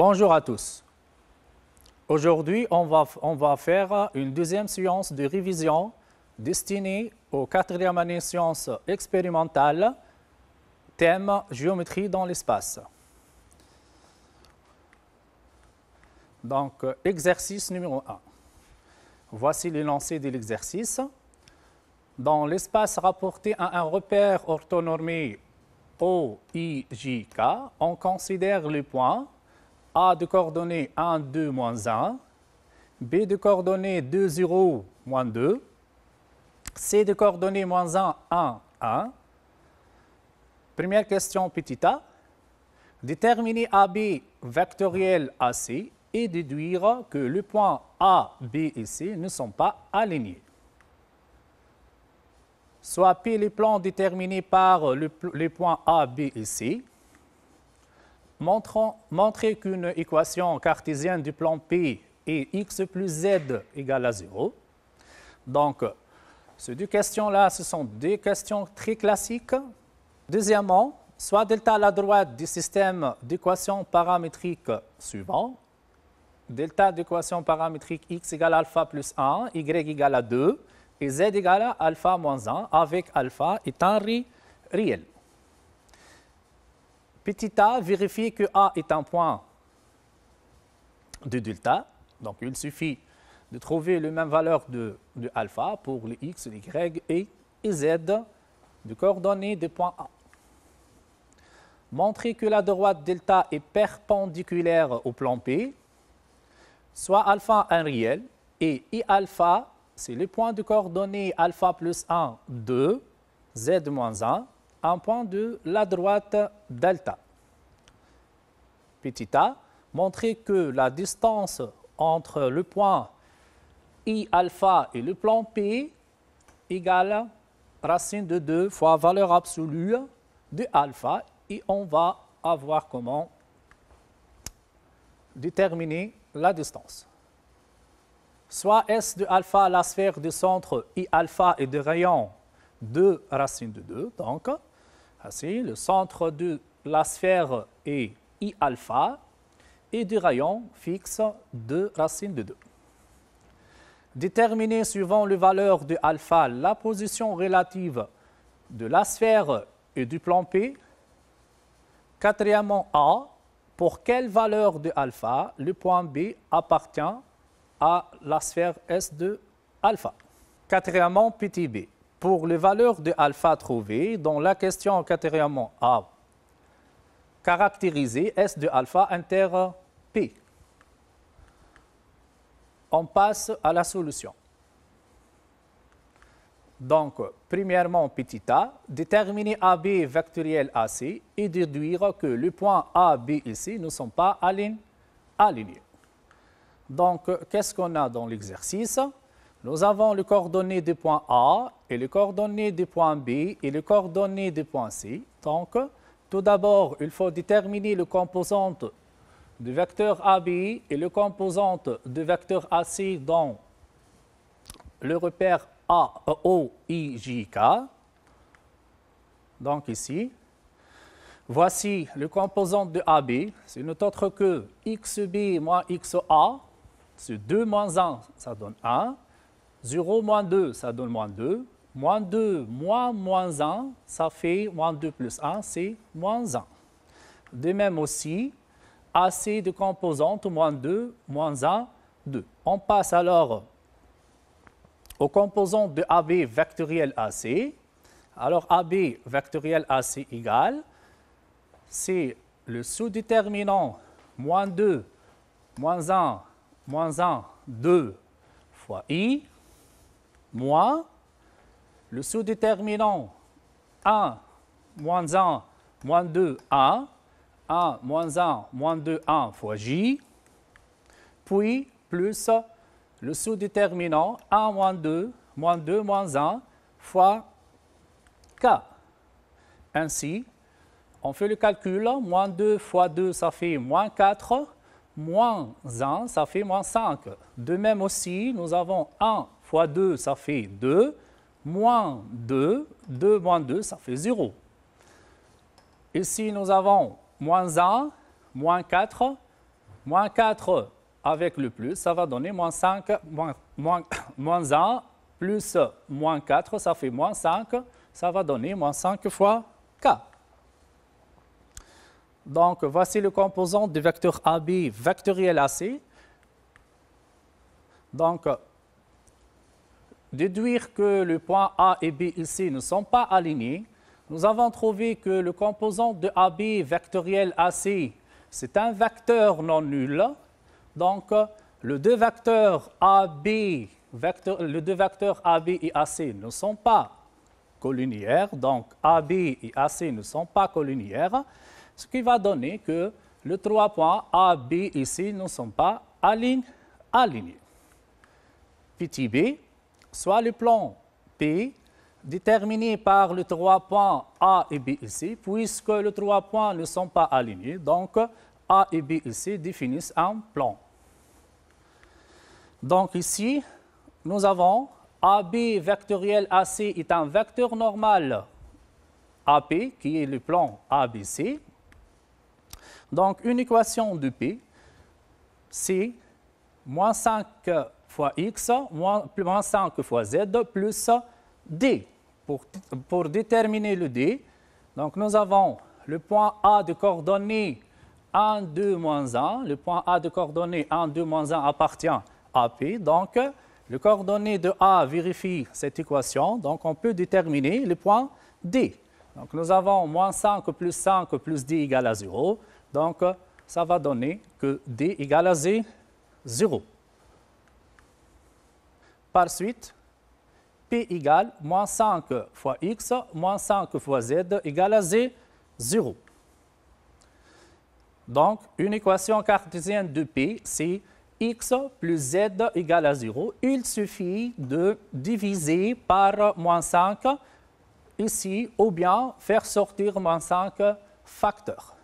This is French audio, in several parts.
Bonjour à tous. Aujourd'hui, on va faire une deuxième séance de révision destinée aux 4e année sciences expérimentales, thème géométrie dans l'espace. Donc, exercice numéro 1. Voici l'énoncé de l'exercice. Dans l'espace rapporté à un repère orthonormé OIJK, on considère les points A de coordonnées 1, 2, moins 1, B de coordonnées 2, 0, moins 2, C de coordonnées moins 1, 1, 1. Première question petit a. Déterminer AB vectoriel AC et déduire que les points A, B et C ne sont pas alignés. Soit P les plans déterminés par les points A, B et C. Montrer qu'une équation cartésienne du plan P est x plus z égale à 0. Donc, ces deux questions-là, ce sont des questions très classiques. Deuxièmement, soit delta à la droite du système d'équations paramétriques suivant. Delta d'équation paramétrique x égale à alpha plus 1, y égale à 2 et z égale à alpha moins 1 avec alpha étant réel. Petit a, vérifie que A est un point de delta. Donc, il suffit de trouver la même valeur de alpha pour les x, les y et z de coordonnées des points A. Montrer que la droite delta est perpendiculaire au plan P, soit alpha un réel et I alpha, c'est le point de coordonnées alpha plus 1, 2, z moins 1, un point de la droite delta. Petit a, montrer que la distance entre le point I alpha et le plan P égale racine de 2 fois valeur absolue de alpha et on va voir comment déterminer la distance. Soit S de alpha, la sphère du centre I alpha et de rayon 2 racine de 2. Donc, ainsi, le centre de la sphère est I alpha et du rayon fixe 2 racine de 2. Déterminer suivant les valeurs de alpha la position relative de la sphère et du plan P. Quatrièmement A, pour quelle valeur de alpha le point B appartient à la sphère S de alpha. Quatrièmement petit b, pour les valeurs de alpha trouvées dans la question quatrièmement A, caractériser S de alpha inter P. On passe à la solution. Donc, premièrement, petit a, déterminer AB vectoriel AC et déduire que les points A, B et C ne sont pas alignés. Donc, qu'est-ce qu'on a dans l'exercice? Nous avons les coordonnées des points A et les coordonnées des points B et les coordonnées des points C. Donc, tout d'abord, il faut déterminer les composantes du vecteur AB et les composantes du vecteur AC dans le repère OIJK. Donc ici, voici le composant de AB. C'est n'est autre que XB moins XA. C'est 2 moins 1, ça donne 1. 0 moins 2, ça donne moins 2. Moins 2 moins 1, ça fait moins 2 plus 1, c'est moins 1. De même aussi, AC de composante, moins 2, moins 1, 2. On passe alors aux composantes de AB vectoriel AC. Alors AB vectoriel AC égale, c'est le sous-déterminant moins 2, moins 1, 2 fois I, moins le sous-déterminant 1, moins 1, moins 2, 1, 1, moins 1, moins 2, 1 fois J, puis plus le sous-déterminant 1, moins 2, moins 1 fois K. Ainsi, on fait le calcul, moins 2 fois 2, ça fait moins 4, moins 1, ça fait moins 5. De même aussi, nous avons 1 fois 2, ça fait 2, moins 2, 2 moins 2, ça fait 0. Ici, nous avons moins 1, moins 4, Moins 4 avec le plus, ça va donner moins 5, moins 1, plus moins 4, ça fait moins 5. Ça va donner moins 5 fois k. Donc, voici le composant du vecteur AB vectoriel AC. Donc, déduire que les points A et B ici ne sont pas alignés, nous avons trouvé que le composant de AB vectoriel AC, c'est un vecteur non nul. Donc, les deux vecteurs AB et AC ne sont pas collinéaires. Donc, AB et AC ne sont pas collinéaires, ce qui va donner que les trois points A, B ici ne sont pas alignés. Petit b, soit le plan P déterminé par les trois points A et B ici, puisque les trois points ne sont pas alignés. Donc, A et B ici définissent un plan. Donc ici, nous avons AB vectoriel AC est un vecteur normal AP, qui est le plan ABC. Donc, une équation de P, c'est moins 5 fois X, moins 5 fois Z, plus D. Pour déterminer le D, donc nous avons le point A de coordonnées 1, 2, moins 1. Le point A de coordonnées 1, 2, moins 1 appartient à P. Donc, le coordonnée de A vérifie cette équation. Donc, on peut déterminer le point D. Donc, nous avons moins 5 plus D égale à 0. Donc, ça va donner que D égale à 0. Par suite, P égale moins 5 fois X, moins 5 fois Z égale à 0. Donc, une équation cartésienne de P, c'est X plus Z égale à 0. Il suffit de diviser par moins 5 ici, ou bien faire sortir moins 5 facteurs.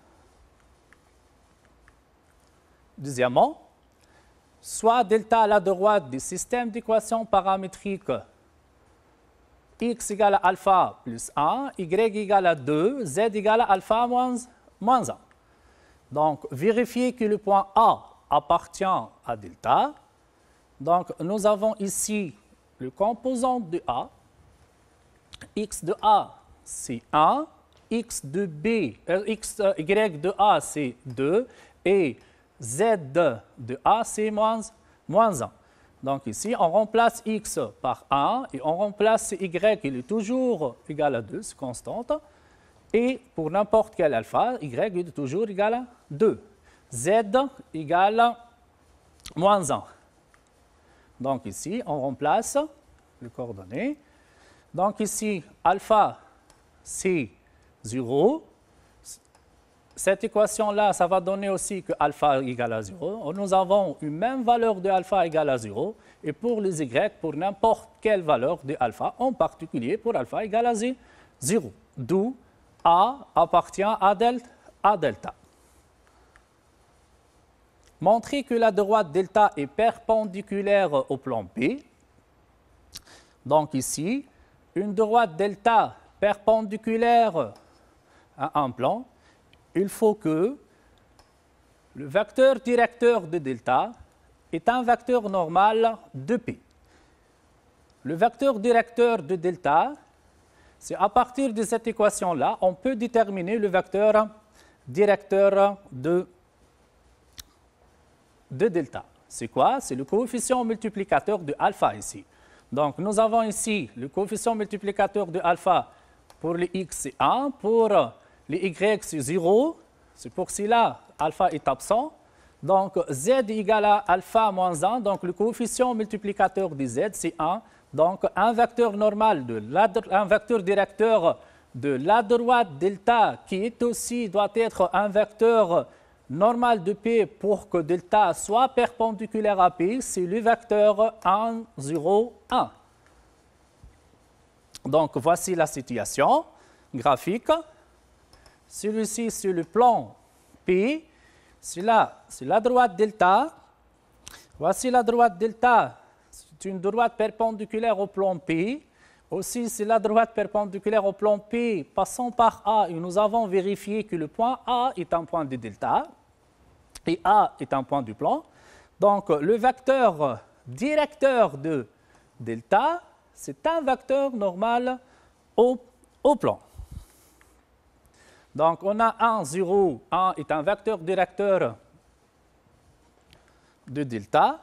Deuxièmement, soit delta à la droite du système d'équations paramétriques x égale à alpha plus 1, y égale à 2, z égale à alpha moins 1. Donc, vérifiez que le point A appartient à delta. Donc, nous avons ici le composant de A. X de A, c'est 1. Y de A, c'est 2. Et Z de A, c'est moins 1. Donc ici, on remplace X par 1 et on remplace Y, il est toujours égal à 2, c'est constante. Et pour n'importe quel alpha, Y est toujours égal à 2. Z égale à moins 1. Donc ici, on remplace les coordonnées. Donc ici, alpha, c'est 0. Cette équation-là, ça va donner aussi que alpha égale à 0. Nous avons une même valeur de alpha égale à 0. Et pour les y, pour n'importe quelle valeur de alpha, en particulier pour alpha égale à 0. D'où A appartient à delta. Montrer que la droite delta est perpendiculaire au plan P. Donc ici, une droite delta perpendiculaire à un plan, il faut que le vecteur directeur de delta est un vecteur normal de P. Le vecteur directeur de delta, c'est à partir de cette équation-là, on peut déterminer le vecteur directeur de delta. C'est quoi? C'est le coefficient multiplicateur de alpha ici. Donc, nous avons ici le coefficient multiplicateur de alpha pour les x, c'est 1. Pour les y, c'est 0. C'est pour cela alpha est absent. Donc, z égale à alpha moins 1. Donc, le coefficient multiplicateur de z, c'est 1. Donc, un vecteur normal, un vecteur directeur de la droite delta qui est aussi, doit être un vecteur normal de P pour que delta soit perpendiculaire à P, c'est le vecteur 1, 0, 1. Donc, voici la situation graphique. Celui-ci, c'est le plan P. C'est la droite delta. Voici la droite delta. C'est une droite perpendiculaire au plan P. Aussi, c'est la droite perpendiculaire au plan P passant par A. Et nous avons vérifié que le point A est un point de delta. et A est un point du plan. Donc, le vecteur directeur de delta, c'est un vecteur normal au plan. Donc, on a 1, 0, 1 est un vecteur directeur de delta.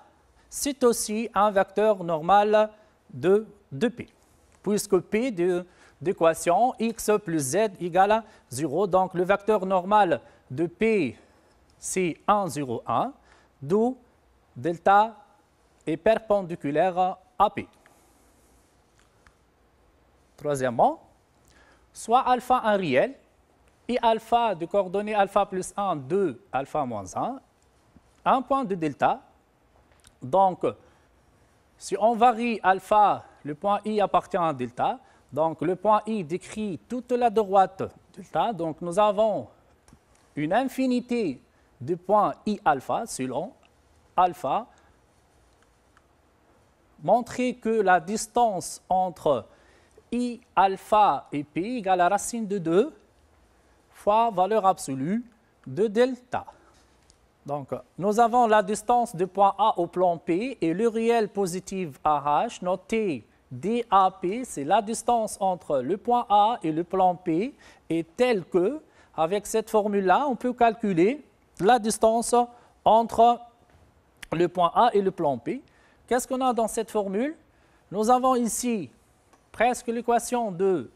C'est aussi un vecteur normal de P, puisque P d'équation x plus z égale à 0. Donc, le vecteur normal de P, c'est 1, 0, 1, d'où delta est perpendiculaire à P. Troisièmement, soit alpha un réel, et alpha de coordonnées alpha plus 1, 2, alpha moins 1, un point de delta. Donc, si on varie alpha, le point I appartient à delta. Donc, le point I décrit toute la droite delta. Donc, nous avons une infinité de points I alpha selon alpha. Montrer que la distance entre I alpha et P égale à racine de 2 fois valeur absolue de delta. Donc, nous avons la distance du point A au plan P et le réel positif AH, noté DAP, c'est la distance entre le point A et le plan P, est telle que, avec cette formule-là, on peut calculer la distance entre le point A et le plan P. Qu'est-ce qu'on a dans cette formule? Nous avons ici presque l'équation de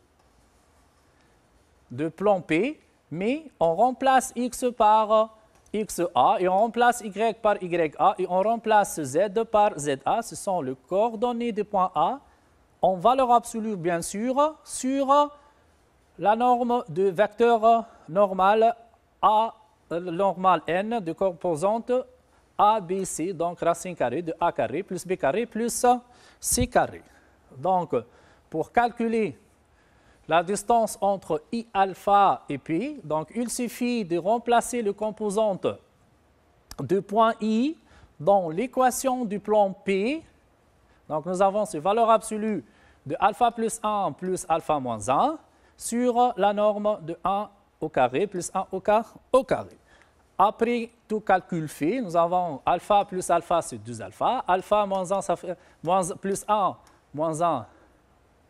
plan P, mais on remplace x par xa et on remplace y par ya et on remplace z par za. Ce sont les coordonnées du point A en valeur absolue, bien sûr, sur la norme de vecteur normal A, normal n de composante ABC, donc racine carrée de A carré plus B carré plus C carré. Donc, pour calculer la distance entre I alpha et P, donc il suffit de remplacer les composantes du point I dans l'équation du plan P. Donc nous avons ces valeurs absolues de alpha plus 1 plus alpha moins 1 sur la norme de 1 au carré plus 1 au carré. Après tout calcul fait, nous avons alpha plus alpha, c'est 2 alpha. Alpha moins 1, ça fait plus 1 moins 1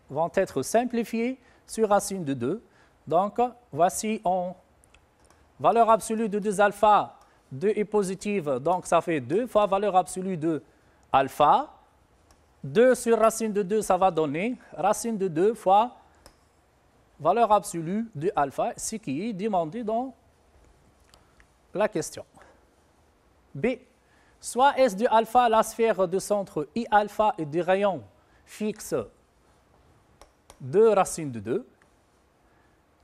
vont être simplifiés sur racine de 2. Donc, voici en valeur absolue de 2 alpha, 2 est positive, donc ça fait 2 fois valeur absolue de alpha. 2 sur racine de 2, ça va donner racine de 2 fois valeur absolue de alpha, ce qui est demandé dans la question. B. Soit S de alpha la sphère de centre I alpha et des rayons fixes de racine de 2.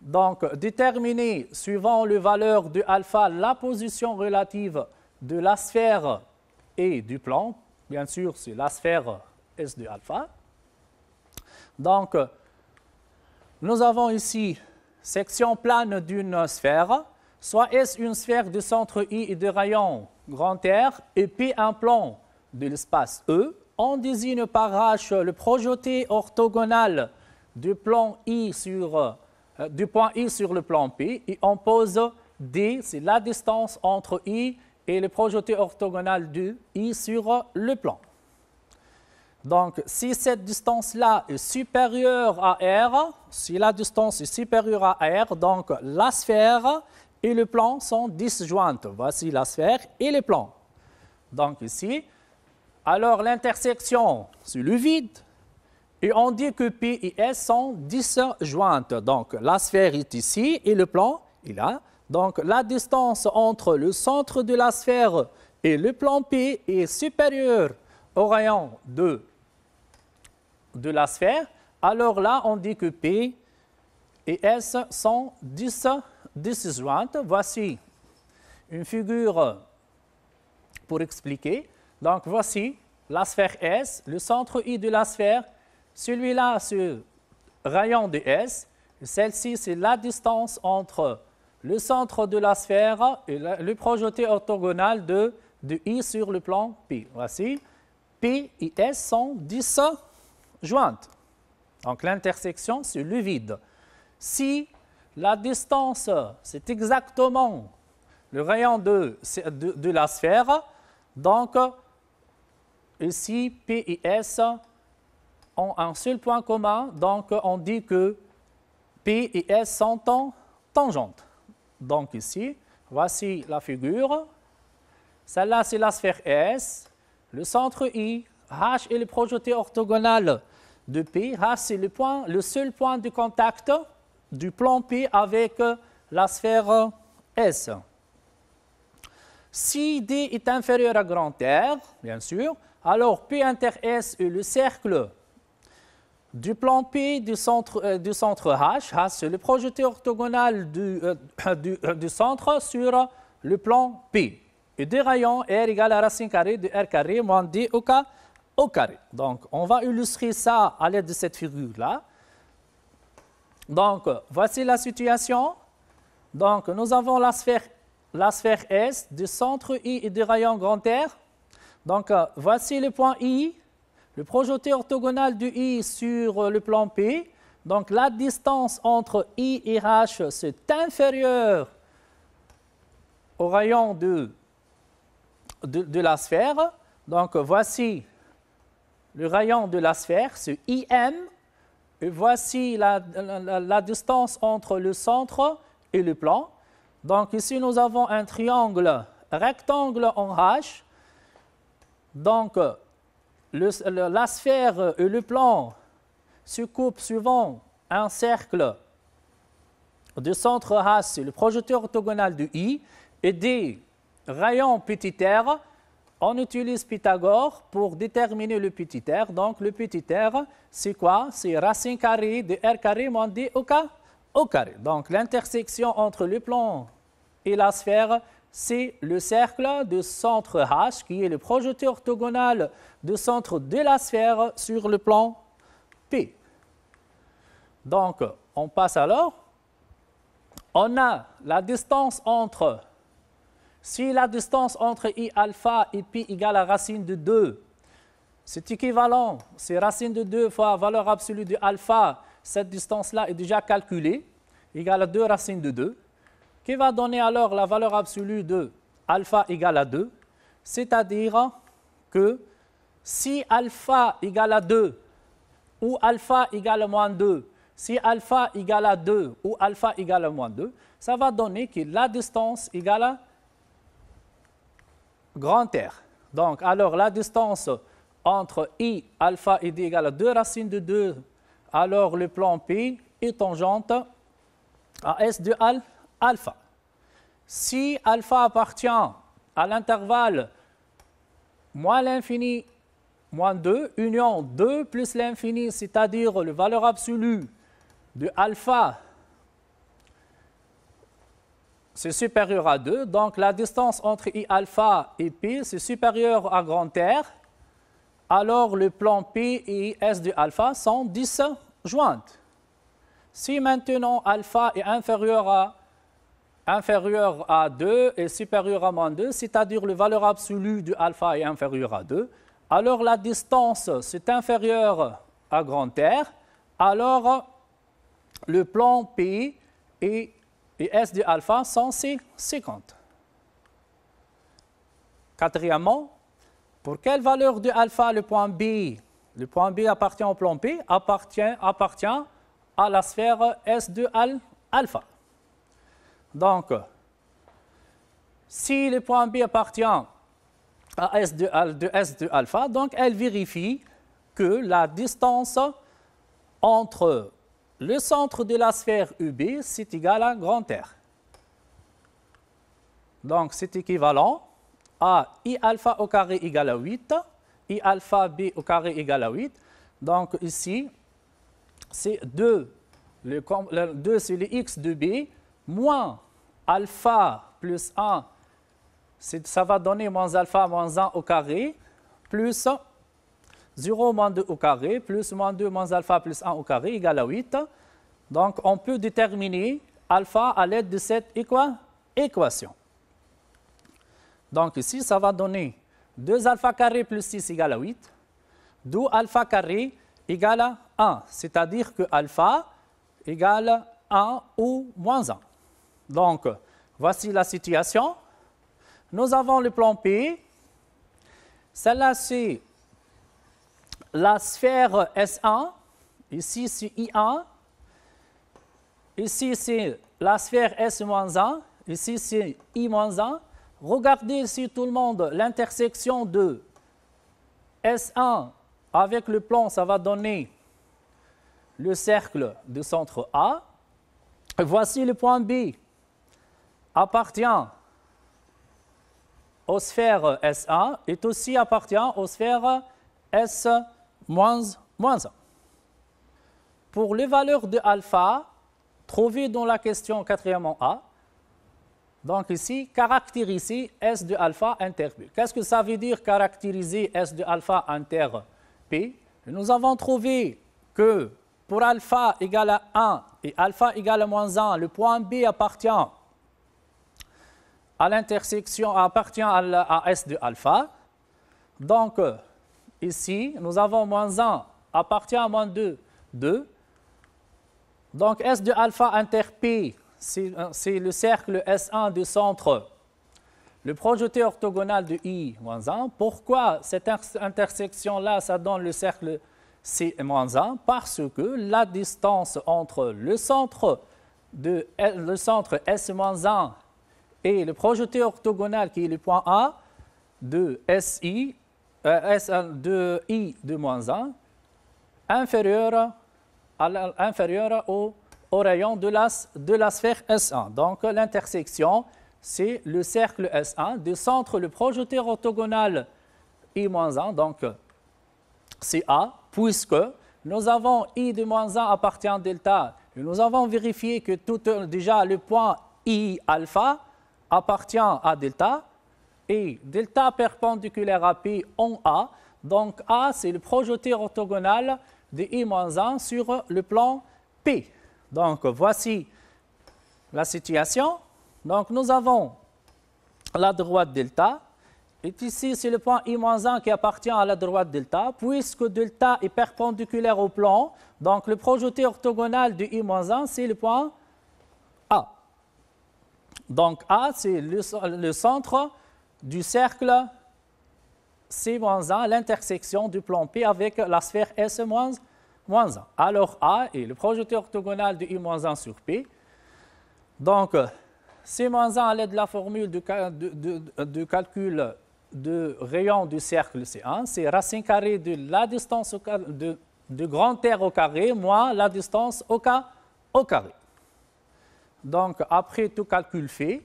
Donc, déterminer, suivant les valeurs de alpha, la position relative de la sphère et du plan. Bien sûr, c'est la sphère S de alpha. Donc, nous avons ici section plane d'une sphère. Soit S une sphère de centre I et de rayon grand R et P un plan de l'espace E. On désigne par H le projeté orthogonal du plan I du point I sur le plan P et on pose D, c'est la distance entre I et le projeté orthogonal de I sur le plan. Donc, si cette distance-là est supérieure à R, si la distance est supérieure à R, donc la sphère et le plan sont disjointes. Voici la sphère et le plan. Donc ici, alors l'intersection, c'est le vide. Et on dit que P et S sont disjointes. Donc, la sphère est ici et le plan est là. Donc, la distance entre le centre de la sphère et le plan P est supérieure au rayon de la sphère. Alors là, on dit que P et S sont disjointes. Voici une figure pour expliquer. Donc, voici la sphère S, le centre I de la sphère. Celui-là, c'est le rayon de S. Celle-ci, c'est la distance entre le centre de la sphère et le projeté orthogonal de I sur le plan P. Voici, P et S sont disjointes. Donc, l'intersection, c'est le vide. Si la distance, c'est exactement le rayon de la sphère. Donc, ici, P et S ont un seul point commun. Donc, on dit que P et S sont tangentes. Donc, ici, voici la figure. Celle-là, c'est la sphère S. Le centre I, H est le projeté orthogonal de P. H, c'est le seul point de contact du plan P avec la sphère S. Si D est inférieur à grand R, bien sûr, alors P inter S est le cercle du plan P du centre H. H, c'est le projeté orthogonal du centre sur le plan P. Et des rayons R égale à racine carrée de R carré moins D au carré. Donc, on va illustrer ça à l'aide de cette figure-là. Donc, voici la situation. Donc, nous avons la sphère S du centre I et du rayon grand R. Donc, voici le point I, le projeté orthogonal du I sur le plan P. Donc, la distance entre I et H, c'est inférieur au rayon de la sphère. Donc, voici le rayon de la sphère, c'est IM. Et voici la distance entre le centre et le plan. Donc, ici, nous avons un triangle rectangle en H. Donc, la sphère et le plan se coupent suivant un cercle du centre H, c'est le projeté orthogonal du I, et des rayons petit r. On utilise Pythagore pour déterminer le petit r. Donc, le petit r, c'est quoi? C'est racine carrée de r carré moins d au carré. Donc, l'intersection entre le plan et la sphère, c'est le cercle du centre H, qui est le projeté orthogonal du centre de la sphère sur le plan P. Donc, on passe alors. On a la distance entre... Si la distance entre I alpha et P égale à racine de 2, c'est équivalent, c'est racine de 2 fois valeur absolue de alpha, cette distance-là est déjà calculée, égale à 2 racines de 2, qui va donner alors la valeur absolue de alpha égale à 2, c'est-à-dire que si alpha égale à 2 ou alpha égale à moins 2, si alpha égale à 2 ou alpha égale à moins 2, ça va donner que la distance égale à grand R. Donc, alors la distance entre I alpha et D égale à 2 racines de 2, alors le plan P est tangente à S de alpha. Si alpha appartient à l'intervalle moins l'infini moins 2, union 2 plus l'infini, c'est-à-dire la valeur absolue de alpha, c'est supérieur à 2. Donc, la distance entre I alpha et P, c'est supérieur à grand R. Alors, le plan P et S de alpha sont disjointes. Si maintenant alpha est inférieur à 2 et supérieur à moins 2, c'est-à-dire la valeur absolue de alpha est inférieure à 2, alors la distance c'est inférieur à grand R, alors le plan P et S de alpha sont 50. Quatrièmement, pour quelle valeur de alpha le point B appartient au plan P, appartient à la sphère S de alpha. Donc, si le point B appartient à S de alpha, donc elle vérifie que la distance entre le centre de la sphère UB, c'est égal à grand R. Donc, c'est équivalent à I alpha au carré égale à 8, I alpha B au carré égale à 8. Donc, ici, c'est 2. Le 2, c'est le x de B, moins alpha plus 1, ça va donner moins alpha moins 1 au carré, plus 0 moins 2 au carré, plus moins 2 moins alpha plus 1 au carré égale à 8. Donc, on peut déterminer alpha à l'aide de cette équation. Donc, ici, ça va donner 2 alpha carré plus 6 égale à 8, d'où alpha carré égale à 1, c'est-à-dire que alpha égale 1 ou moins 1. Donc, voici la situation. nous avons le plan P. Celle-là, c'est la sphère S1. Ici, c'est I1. Ici, c'est la sphère S-1. Ici, c'est I-1. Regardez ici, tout le monde, l'intersection de S1 avec le plan, ça va donner le cercle du centre A. Voici le point B. Appartient aux sphères S1 et aussi appartient aux sphères S-1. Pour les valeurs de alpha, trouvées dans la question 4e A, donc ici, caractériser S de alpha inter P. Qu'est-ce que ça veut dire caractériser S de alpha inter P? Nous avons trouvé que pour alpha égale à 1 et alpha égale à moins 1, le point B appartient à l'intersection, appartient à S de alpha. Donc, ici, nous avons moins 1 appartient à moins 2, 2. Donc, S de alpha inter P, c'est le cercle S1 du centre, le projeté orthogonal de I-1. Pourquoi cette intersection-là, ça donne le cercle C-1? Parce que la distance entre le centre S-1 et le projeté orthogonal, qui est le point A, de SI, de I de moins 1, inférieure au rayon de la sphère S1. Donc, l'intersection, c'est le cercle S1 du centre, le projeté orthogonal I-1, donc c'est A, puisque nous avons I de moins 1 appartient à delta, et nous avons vérifié que déjà le point I alpha appartient à delta, et delta perpendiculaire à P en A, donc A, c'est le projeté orthogonal de I-1 sur le plan P. Donc, voici la situation. Donc, nous avons la droite delta. Et ici, c'est le point I-1 qui appartient à la droite delta, puisque delta est perpendiculaire au plan. Donc, le projeté orthogonal de I-1, c'est le point A. Donc, A, c'est le centre du cercle C-1, l'intersection du plan P avec la sphère S-1. Alors, A est le projeté orthogonal de I-1 sur P. Donc, C-1 à l'aide de la formule de calcul de rayon du cercle C1, c'est racine carrée de la distance de grand R au carré moins la distance au carré. Donc, après tout calcul fait,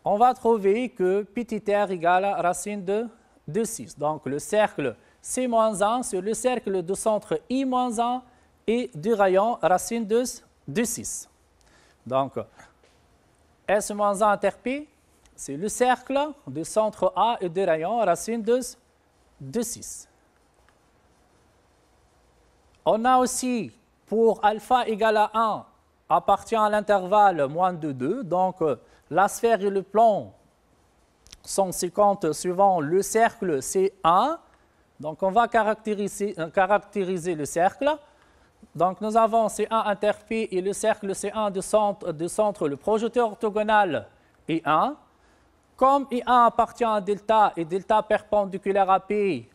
on va trouver que petit r égale à racine de 6. Donc, le cercle C-1 sur le cercle de centre I-1 et du rayon racine de 6. Donc, S-1 inter P, c'est le cercle du centre A et du rayon racine de 6. On a aussi, pour alpha égale à 1, appartient à l'intervalle moins de 2. Donc, la sphère et le plan sont séquentes suivant le cercle C1. Donc, on va caractériser le cercle. Donc, nous avons C1 inter P et le cercle C1 du centre, le projeté orthogonal I1. Comme I1 appartient à delta et delta perpendiculaire à P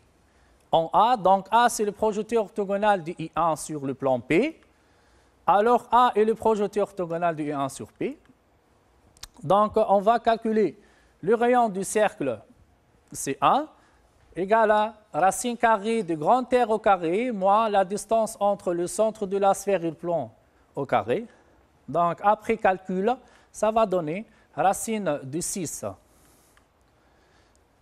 en A, donc A, c'est le projeté orthogonal de I1 sur le plan P. Alors, A est le projeté orthogonal de I1 sur P. Donc, on va calculer le rayon du cercle C1 égale à racine carrée de grand R au carré moins la distance entre le centre de la sphère et le plan au carré. Donc, après calcul, ça va donner racine de 6.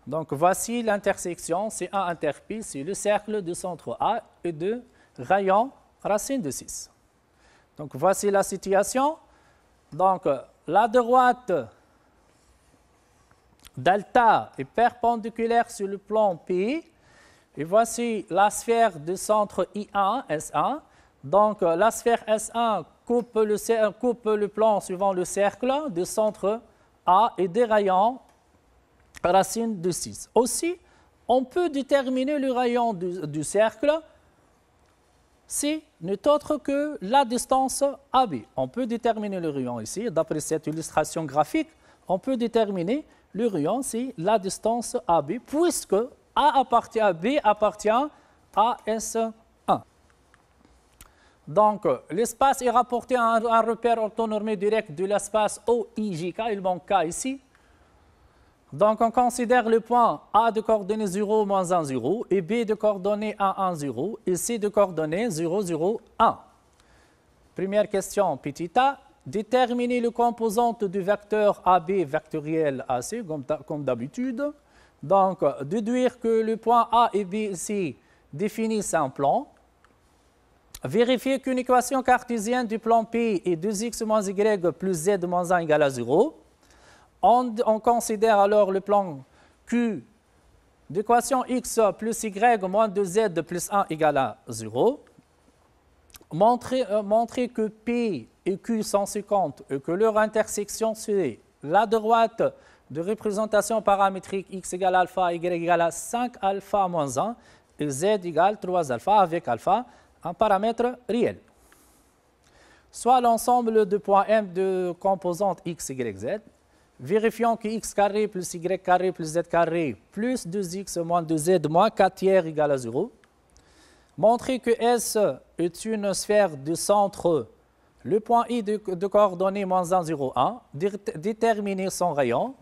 Donc, voici l'intersection C1 inter P, c'est le cercle du centre A et de rayon racine de 6. Donc, voici la situation. Donc, la droite delta est perpendiculaire sur le plan P. Et voici la sphère du centre I1, S1. Donc, la sphère S1 coupe le plan suivant le cercle du centre A et des rayons racine de 6. Aussi, on peut déterminer le rayon du cercle. C'est n'est autre que la distance AB. On peut déterminer le rayon ici. D'après cette illustration graphique, on peut déterminer le rayon, c'est la distance AB, puisque A appartient à B appartient à S1. Donc, l'espace est rapporté à un repère orthonormé direct de l'espace OIJK, il manque K ici. Donc, on considère le point A de coordonnées 0, moins 1, 0, et B de coordonnées 1, 1, 0, et C de coordonnées 0, 0, 1. Première question, petit a. Déterminer le composante du vecteur AB vectoriel AC, comme d'habitude. Donc, déduire que le point A et B ici définissent un plan. Vérifier qu'une équation cartésienne du plan P est 2x moins y plus z moins 1 égale à 0. On considère alors le plan Q d'équation x plus y moins 2z plus 1 égale à 0. Montrer que P et Q sont séquentes et que leur intersection c'est la droite de représentation paramétrique x égale alpha, y égale à 5 alpha moins 1 et z égale 3 alpha avec alpha un paramètre réel. Soit l'ensemble de points M de composantes x, y, z. Vérifions que x carré plus y carré plus z carré plus 2x moins 2z moins 4 tiers égale à 0. Montrer que S est une sphère du centre, le point I de coordonnées moins 1, 0, 1. Déterminer son rayon.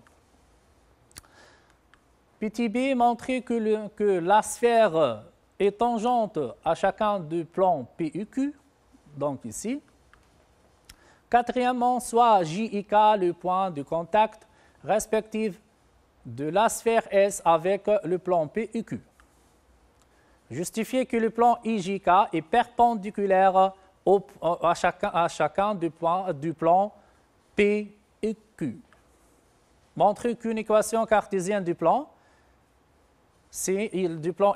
Petit b, montrer que la sphère est tangente à chacun du plan P et Q, donc ici. Quatrièmement, soit J et K le point de contact respectif de la sphère S avec le plan P et Q. Justifier que le plan IJK est perpendiculaire à chacun du plan P et Q. Montrer qu'une équation cartésienne du plan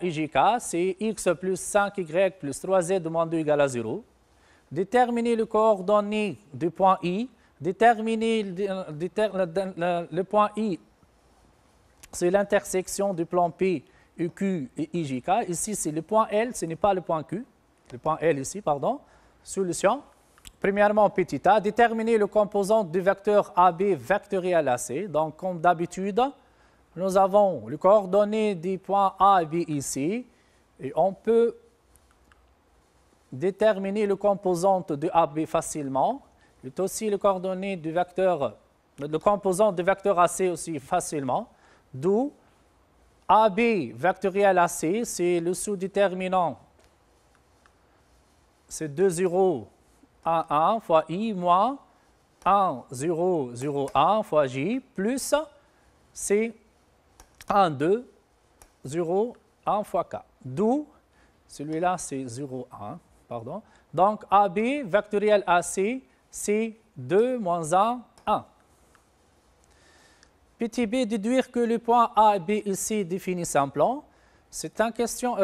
IJK, c'est x plus 5y plus 3z moins 2 égale à 0. Déterminer le coordonnées du point I. Déterminer le point I, c'est l'intersection du plan P, Q et IJK. Ici, c'est le point L, ce n'est pas le point Q. Le point L ici, pardon. Solution. Premièrement, petit a. Déterminer le composant du vecteur AB vectoriel AC. Donc, comme d'habitude, nous avons les coordonnées des points A et B ici, et on peut déterminer le composante de AB facilement, et aussi les coordonnées du vecteur, le composant du vecteur AC aussi facilement, d'où AB vectoriel AC, c'est le sous-déterminant, c'est 2, 0, 1, 1 fois I moins 1, 0, 0, 1 fois J, plus c'est 1, 2, 0, 1 fois K. D'où, celui-là, c'est 0, 1, pardon. Donc, AB vectoriel AC, c'est 2 moins 1, 1. Petit b, déduire que le point A et B ici définissent un plan. C'est une question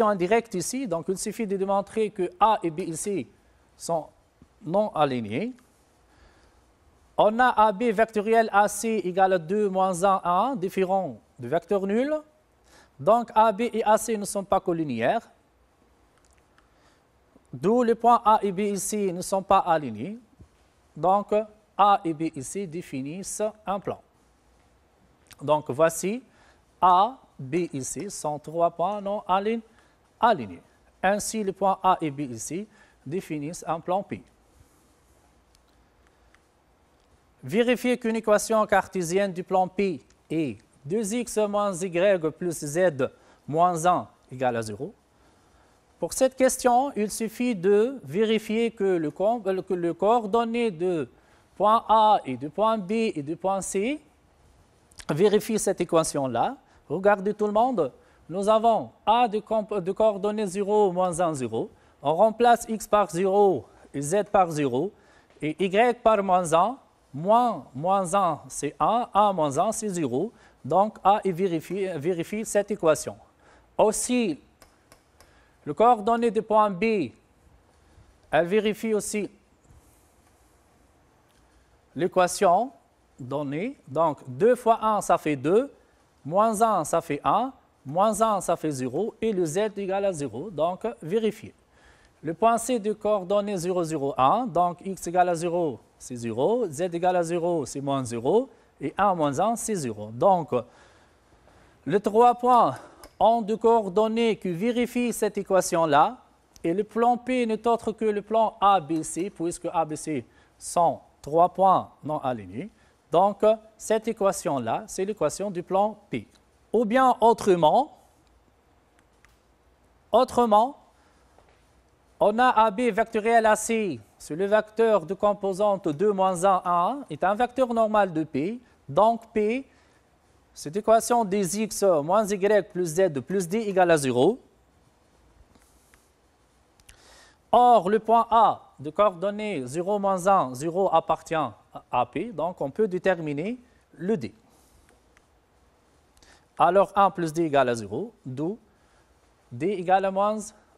indirecte ici, donc il suffit de démontrer que A et B ici sont non alignés. On a AB vectoriel AC égale à 2 moins 1, 1, différent du vecteur nul. Donc AB et AC ne sont pas collinéaires. D'où les points A et B ici ne sont pas alignés. Donc A et B ici définissent un plan. Donc voici A, B ici sont 3 points non alignés. Ainsi, les points A et B ici définissent un plan P. Vérifier qu'une équation cartésienne du plan P est 2x moins y plus z moins 1 égale à 0. Pour cette question, il suffit de vérifier que le coordonnées de point A et de point B et de point C vérifie cette équation-là. Regardez tout le monde. Nous avons A de coordonnées 0, moins 1, 0. On remplace x par 0 et z par 0 et y par moins 1. Moins 1, c'est 1. 1 moins 1, c'est 0. Donc, A vérifie cette équation. Aussi, le coordonnées du point B, elle vérifie aussi l'équation donnée. Donc, 2 fois 1, ça fait 2. Moins 1, ça fait 1. Moins 1, ça fait 0. Et le z égale à 0. Donc, vérifier. Le point C de coordonnées 0, 0, 1. Donc, x égale à 0, c'est 0. Z égale à 0, c'est moins 0. Et 1 moins 1, c'est 0. Donc, les 3 points ont de coordonnées qui vérifient cette équation-là. Et le plan P n'est autre que le plan ABC, puisque ABC sont 3 points non alignés. Donc, cette équation-là, c'est l'équation du plan P. Ou bien autrement, on a AB vectoriel AC, c'est le vecteur de composante 2 moins 1, 1, est un vecteur normal de P. Donc, P, cette équation des x moins y plus z plus d égale à 0. Or, le point A de coordonnées 0, moins 1, 0 appartient à P, donc on peut déterminer le D. Alors, 1 plus D égale à 0, d'où D égale à moins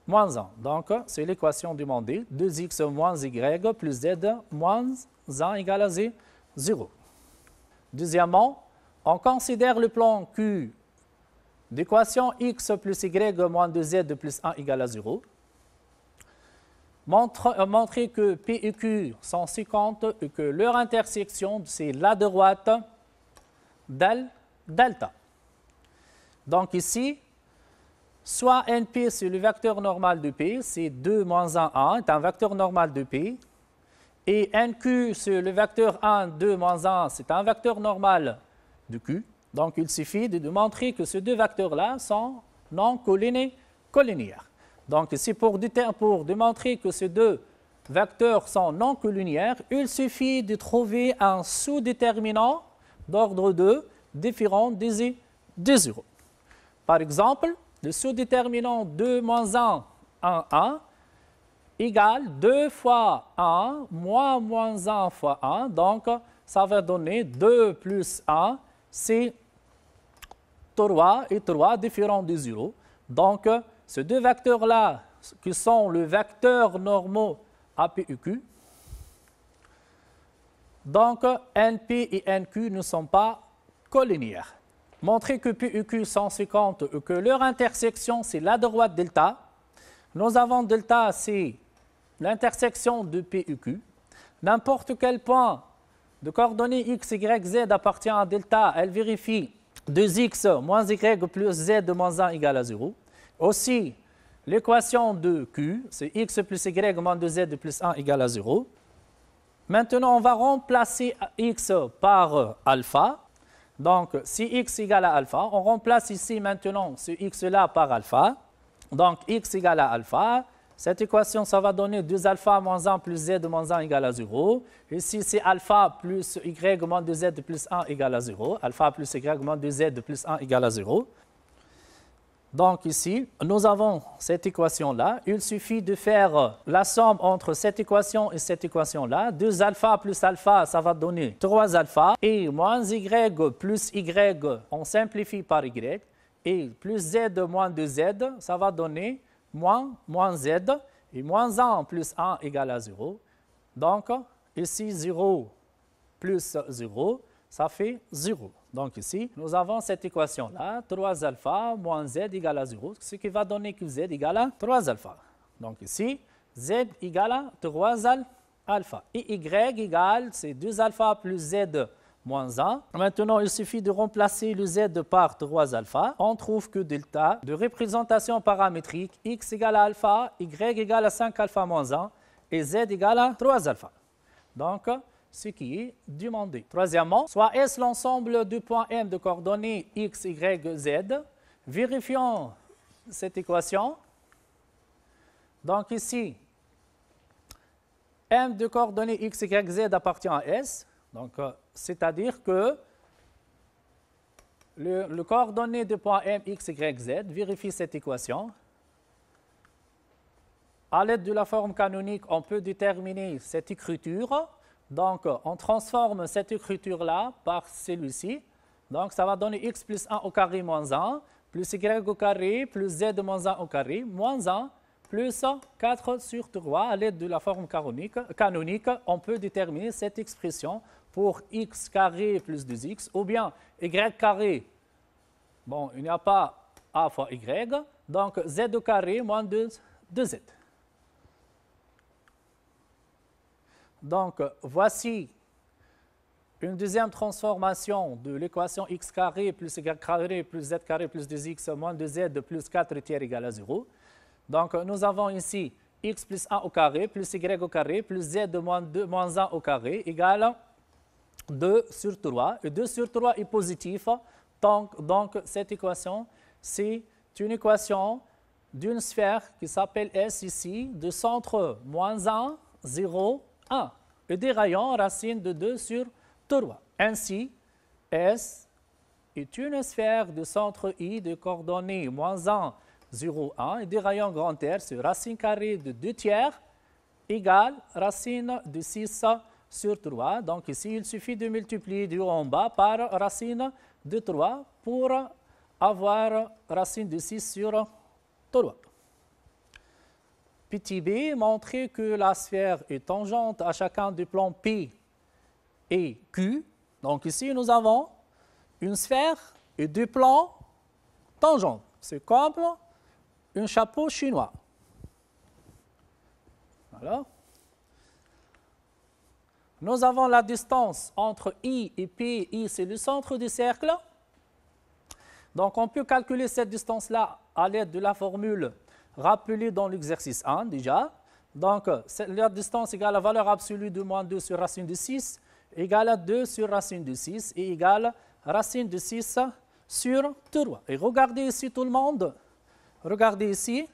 1. Donc, c'est l'équation demandée, 2x moins y plus z moins 1 égale à 0. Deuxièmement, on considère le plan Q d'équation x plus y moins 2z plus 1 égale à 0. Montrer que P et Q sont 50 et que leur intersection, c'est la droite delta. Donc ici, soit NP, c'est le vecteur normal de P, c'est 2 moins 1, 1, est un vecteur normal de P. Et NQ, c'est le vecteur 1, 2 moins 1, c'est un vecteur normal de Q. Donc il suffit de montrer que ces deux vecteurs-là sont non collinéaires. Donc, ici, pour démontrer que ces deux vecteurs sont non collinéaires, il suffit de trouver un sous-déterminant d'ordre 2 différent des 0. Par exemple, le sous-déterminant 2 moins 1, 1, 1 égale 2 fois 1 moins 1 fois 1. Donc, ça va donner 2 plus 1, c'est 3 et 3 différents de 0. Donc, ces deux vecteurs-là, qui sont le vecteur normaux AP et Q, donc NP et NQ ne sont pas collinéaires. Montrer que P et Q sont 50 et que leur intersection, c'est la droite delta. Nous avons delta, c'est l'intersection de P et Q. N'importe quel point de coordonnées x, y, z appartient à delta, elle vérifie 2x moins y plus z moins 1 égale à 0. Aussi, l'équation de Q, c'est x plus y moins 2z plus 1 égale à 0. Maintenant, on va remplacer x par alpha. Donc, si x égale à alpha, on remplace ici maintenant ce x-là par alpha. Donc, x égale à alpha. Cette équation, ça va donner 2 alpha moins 1 plus z moins 1 égale à 0. Ici, c'est alpha plus y moins 2z plus 1 égale à 0. Alpha plus y moins 2z plus 1 égale à 0. Donc ici, nous avons cette équation-là. Il suffit de faire la somme entre cette équation et cette équation-là. 2 alpha plus alpha, ça va donner 3 alpha. Et moins y plus y, on simplifie par y. Et plus z moins 2z, ça va donner moins z. Et moins 1 plus 1 égale à 0. Donc ici, 0 plus 0, ça fait 0. Donc ici, nous avons cette équation-là, 3 alpha moins z égale à 0, ce qui va donner que z égale à 3 alpha. Donc ici, z égale à 3 alpha. Et y égale, c'est 2 alpha plus z moins 1. Maintenant, il suffit de remplacer le z par 3 alpha. On trouve que delta de représentation paramétrique, x égale à alpha, y égale à 5 alpha moins 1 et z égale à 3 alpha. Donc, ce qui est demandé. Troisièmement, soit S l'ensemble du point M de coordonnées x, y, z. Vérifions cette équation. Donc ici, M de coordonnées x, y, z appartient à S. Donc, c'est-à-dire que le coordonnée du point M, x, y, z vérifie cette équation. À l'aide de la forme canonique, on peut déterminer cette écriture. Donc, on transforme cette écriture-là par celui-ci. Donc, ça va donner x plus 1 au carré moins 1, plus y au carré, plus z moins 1 au carré, moins 1, plus 4 sur 3. À l'aide de la forme canonique, on peut déterminer cette expression pour x carré plus 2x, ou bien y carré. Bon, il n'y a pas a fois y, donc z au carré moins 2z. Donc, voici une deuxième transformation de l'équation x carré plus y carré plus z carré plus 2x moins 2z plus 4 tiers égale à 0. Donc, nous avons ici x plus 1 au carré plus y au carré plus z de moins 1 au carré égale 2 sur 3. Et 2 sur 3 est positif. Donc cette équation, c'est une équation d'une sphère qui s'appelle S ici, de centre moins 1, 0, 1. Et des rayons racine de 2 sur 3. Ainsi, S est une sphère de centre I de coordonnées moins 1, 0, 1 et des rayons grand R sur racine carrée de 2 tiers égale racine de 6 sur 3. Donc ici, il suffit de multiplier du haut en bas par racine de 3 pour avoir racine de 6 sur 3. Petit b, montrer que la sphère est tangente à chacun des plans P et Q. Donc ici, nous avons une sphère et deux plans tangents. C'est comme un chapeau chinois. Voilà. Nous avons la distance entre I et P. I, c'est le centre du cercle. Donc, on peut calculer cette distance-là à l'aide de la formule rappelée dans l'exercice 1 déjà. Donc, la distance égale à la valeur absolue de moins 2 sur racine de 6 égale à 2 sur racine de 6 et égale racine de 6 sur 3. Et regardez ici tout le monde. Regardez ici.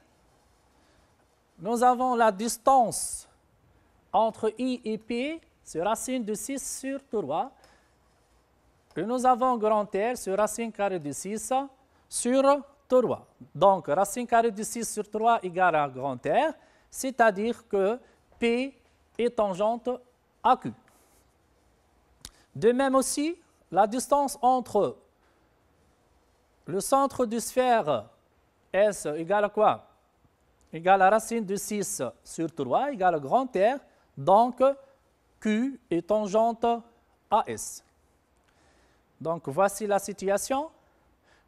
Nous avons la distance entre I et P, c'est racine de 6 sur 3. Et nous avons grand R, c'est racine carrée de 6 sur 3. Donc, racine carrée de 6 sur 3 égale à grand R, c'est-à-dire que P est tangente à Q. De même aussi, la distance entre le centre de sphère S égale à quoi? Égale à racine de 6 sur 3 égale à grand R. Donc, Q est tangente à S. Donc, voici la situation.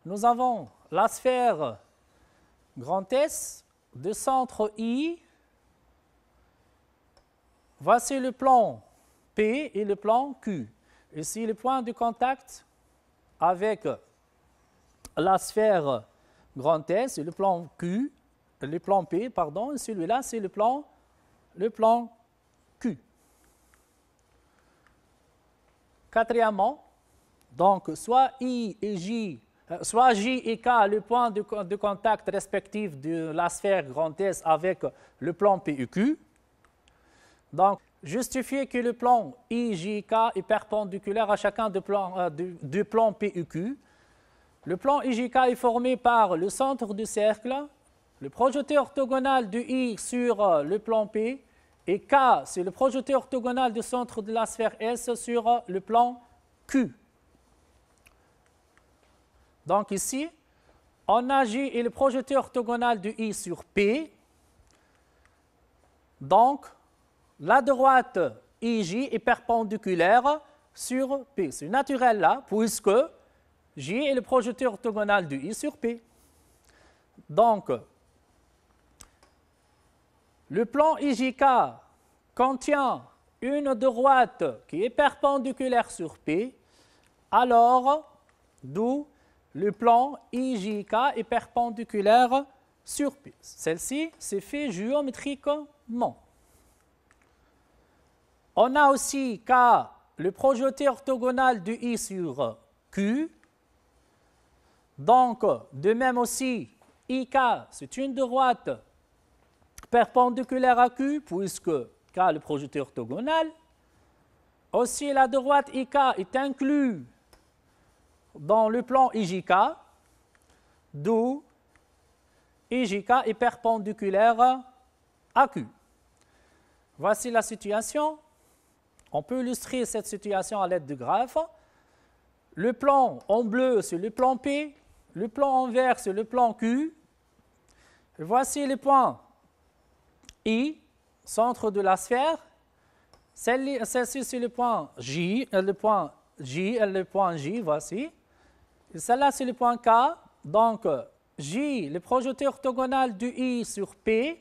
Nous avons la sphère grand S de centre I. Voici le plan P et le plan Q. Ici, le point de contact avec la sphère grand S et le plan Q, le plan P, pardon, et celui-là, c'est le plan Q. Quatrièmement, donc, soit I et J, soit J et K, le point de contact respectif de la sphère grand S avec le plan P et Q. Donc, justifier que le plan I, J et K est perpendiculaire à chacun des plans P et Q. Le plan IJK est formé par le centre du cercle, le projeté orthogonal de I sur le plan P, et K, c'est le projeté orthogonal du centre de la sphère S sur le plan Q. Donc ici, on a J et le projeté orthogonal de I sur P. Donc, la droite IJ est perpendiculaire sur P. C'est naturel là, puisque J est le projeté orthogonal de I sur P. Donc, le plan IJK contient une droite qui est perpendiculaire sur P, alors, d'où le plan IJK est perpendiculaire sur P. Celle-ci, c'est fait géométriquement. On a aussi K, le projeté orthogonal de I sur Q. Donc, de même aussi, IK, c'est une droite perpendiculaire à Q, puisque K est le projeté orthogonal. Aussi, la droite IK est inclue dans le plan IJK, d'où IJK est perpendiculaire à Q. Voici la situation. On peut illustrer cette situation à l'aide de graphes. Le plan en bleu, c'est le plan P. Le plan en vert, c'est le plan Q. Et voici les points I, centre de la sphère. Celle-ci, c'est le point J, le point J, le point J, voici. Et celle-là, c'est le point K. Donc, J, le projeté orthogonal de I sur P.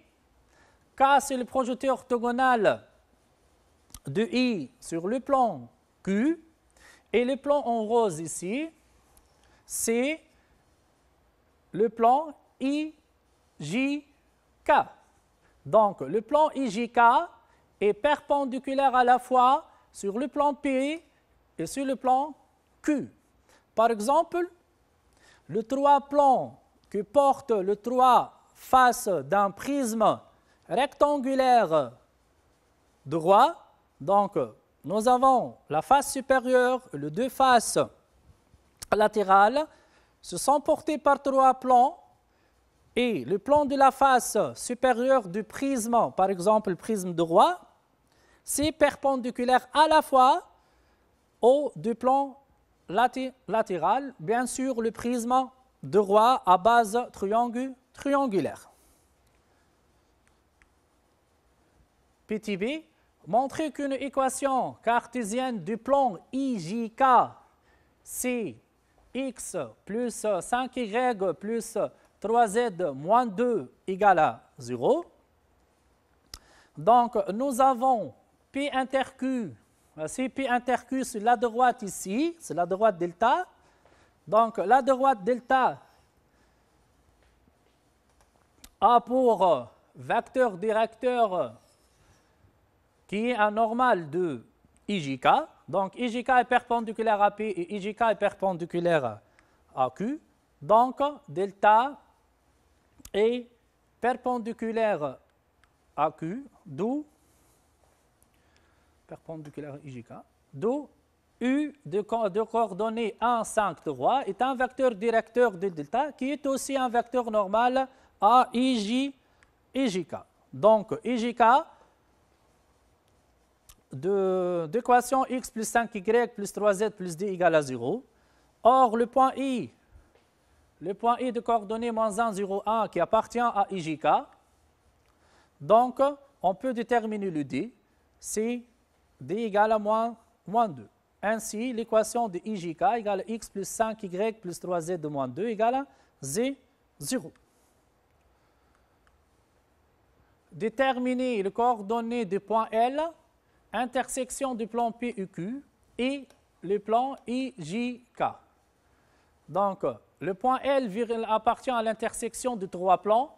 K, c'est le projeté orthogonal de I sur le plan Q et le plan en rose ici, c'est le plan IJK. Donc, le plan IJK est perpendiculaire à la fois sur le plan P et sur le plan Q. Par exemple, le trois plans que portent les trois faces d'un prisme rectangulaire droit, donc nous avons la face supérieure et les deux faces latérales, se sont portés par trois plans et le plan de la face supérieure du prisme, par exemple le prisme droit, c'est perpendiculaire à la fois aux deux plans latéral, bien sûr le prisme droit à base triangulaire. Petit b, montrer qu'une équation cartésienne du plan IJK, c'est x plus 5y plus 3z moins 2 égale à 0. Donc, nous avons P inter Q. C'est P inter Q, c'est la droite ici, c'est la droite delta. Donc, la droite delta a pour vecteur directeur qui est un normal de IJK. Donc, IJK est perpendiculaire à P et IJK est perpendiculaire à Q. Donc, delta est perpendiculaire à Q, d'où perpendiculaire à IJK, d'où U de coordonnées 1, 5, 3 est un vecteur directeur de delta qui est aussi un vecteur normal à IJK. Donc, IJK d'équation x plus 5y plus 3z plus d égale à 0. Or, le point I de coordonnées moins 1, 0, 1 qui appartient à IJK, donc on peut déterminer le d, c'est d égale à moins 2. Ainsi, l'équation de IJK égale x plus 5y plus 3z de moins 2 égale à 0. Déterminer les coordonnées du point L, intersection du plan P et Q et le plan IJK. Donc, le point L appartient à l'intersection de trois plans.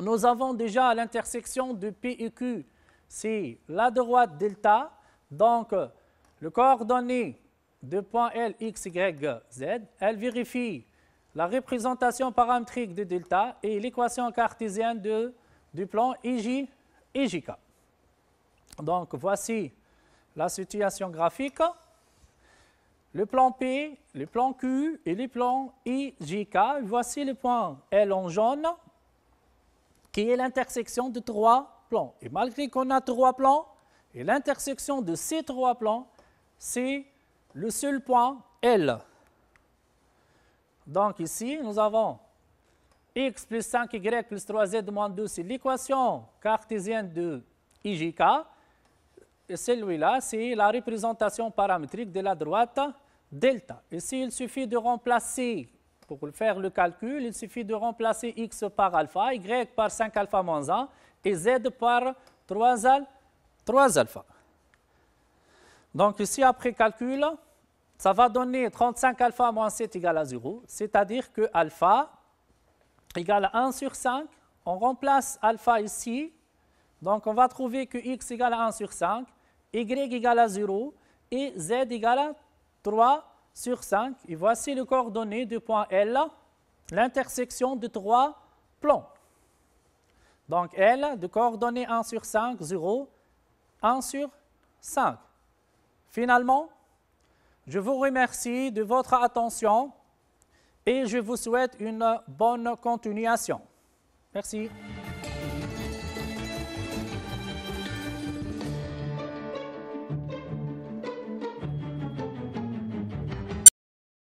Nous avons déjà l'intersection de P et Q, c'est la droite delta. Donc, le coordonnée de point L, x, y, z, elle vérifie la représentation paramétrique de delta et l'équation cartésienne du plan IJK. Donc, voici la situation graphique. Le plan P, le plan Q et le plan IJK. Voici le point L en jaune, qui est l'intersection de trois plans. Et malgré qu'on a trois plans, et l'intersection de ces trois plans, c'est le seul point L. Donc ici, nous avons x plus 5y plus 3z moins 2, c'est l'équation cartésienne de IJK. Et celui-là, c'est la représentation paramétrique de la droite delta. Ici, il suffit de remplacer, pour faire le calcul, il suffit de remplacer x par alpha, y par 5 alpha moins 1 et z par 3 alpha. Donc ici, après calcul, ça va donner 35 alpha moins 7 égale à 0, c'est-à-dire que alpha égale à 1 sur 5. On remplace alpha ici, donc on va trouver que x égale à 1 sur 5, y égale à 0 et z égale à 3 sur 5. Et voici les coordonnées du point L, l'intersection de trois plans. Donc L, de coordonnées 1 sur 5, 0, 1 sur 5. Finalement, je vous remercie de votre attention et je vous souhaite une bonne continuation. Merci.